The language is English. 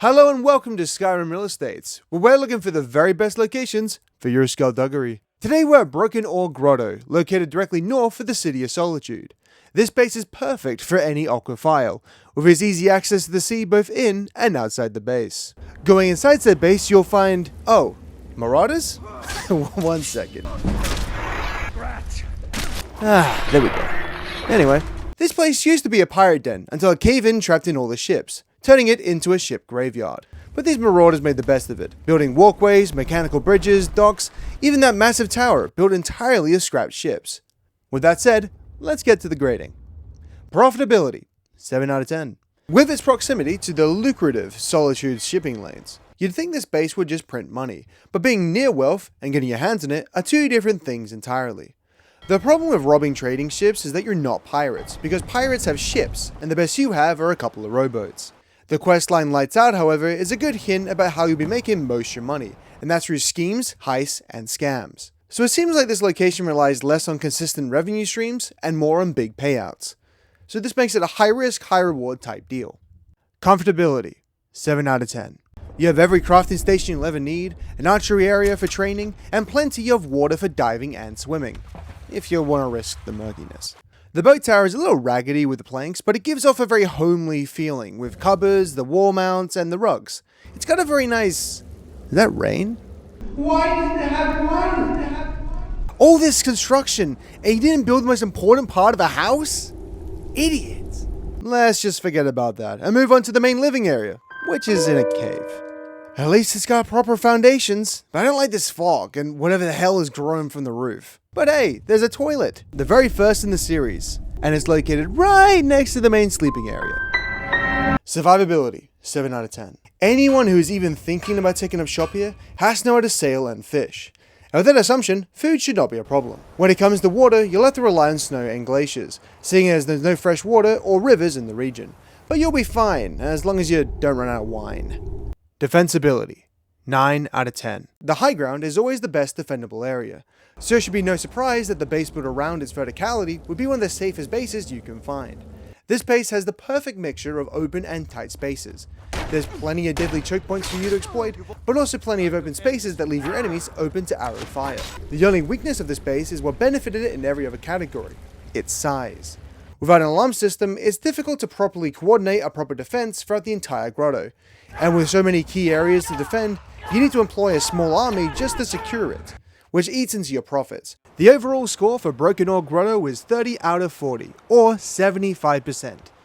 Hello and welcome to Skyrim Real Estates, where we're looking for the very best locations for your skullduggery. Today we're at Broken Oar Grotto, located directly north of the City of Solitude. This base is perfect for any aquaphile, with its easy access to the sea both in and outside the base. Going inside said base you'll find, marauders? One second. There we go. Anyway, this place used to be a pirate den until a cave-in trapped in all the ships, turning it into a ship graveyard. But these marauders made the best of it, building walkways, mechanical bridges, docks, even that massive tower built entirely of scrapped ships. With that said, let's get to the grading. Profitability, 7 out of 10. With its proximity to the lucrative Solitude shipping lanes, you'd think this base would just print money, but being near wealth and getting your hands on it are two different things entirely. The problem with robbing trading ships is that you're not pirates, because pirates have ships, and the best you have are a couple of rowboats. The questline Lights Out, however, is a good hint about how you'll be making most of your money, and that's through schemes, heists, and scams. So it seems like this location relies less on consistent revenue streams and more on big payouts. So this makes it a high-risk, high-reward type deal. Comfortability, 7 out of 10. You have every crafting station you'll ever need, an archery area for training, and plenty of water for diving and swimming, if you want to risk the murkiness. The boat tower is a little raggedy with the planks, but it gives off a very homely feeling with cupboards, the wall mounts, and the rugs. It's got a very nice... Is that rain? Why doesn't it have rain? All this construction, and you didn't build the most important part of a house? Idiots. Let's just forget about that and move on to the main living area, which is in a cave. At least it's got proper foundations, but I don't like this fog and whatever the hell is growing from the roof. But hey, there's a toilet, the very first in the series, and it's located right next to the main sleeping area. Survivability, 7 out of 10. Anyone who is even thinking about taking up shop here has to know how to sail and fish. And with that assumption, food should not be a problem. When it comes to water, you'll have to rely on snow and glaciers, seeing as there's no fresh water or rivers in the region. But you'll be fine, as long as you don't run out of wine. Defensibility, 9 out of 10. The high ground is always the best defendable area, so it should be no surprise that the base built around its verticality would be one of the safest bases you can find. This base has the perfect mixture of open and tight spaces. There's plenty of deadly choke points for you to exploit, but also plenty of open spaces that leave your enemies open to arrow fire. The only weakness of this base is what benefited it in every other category, its size. Without an alarm system, it's difficult to properly coordinate a proper defense throughout the entire grotto, and with so many key areas to defend, you need to employ a small army just to secure it, which eats into your profits. The overall score for Broken Oar Grotto is 30 out of 40, or 75%.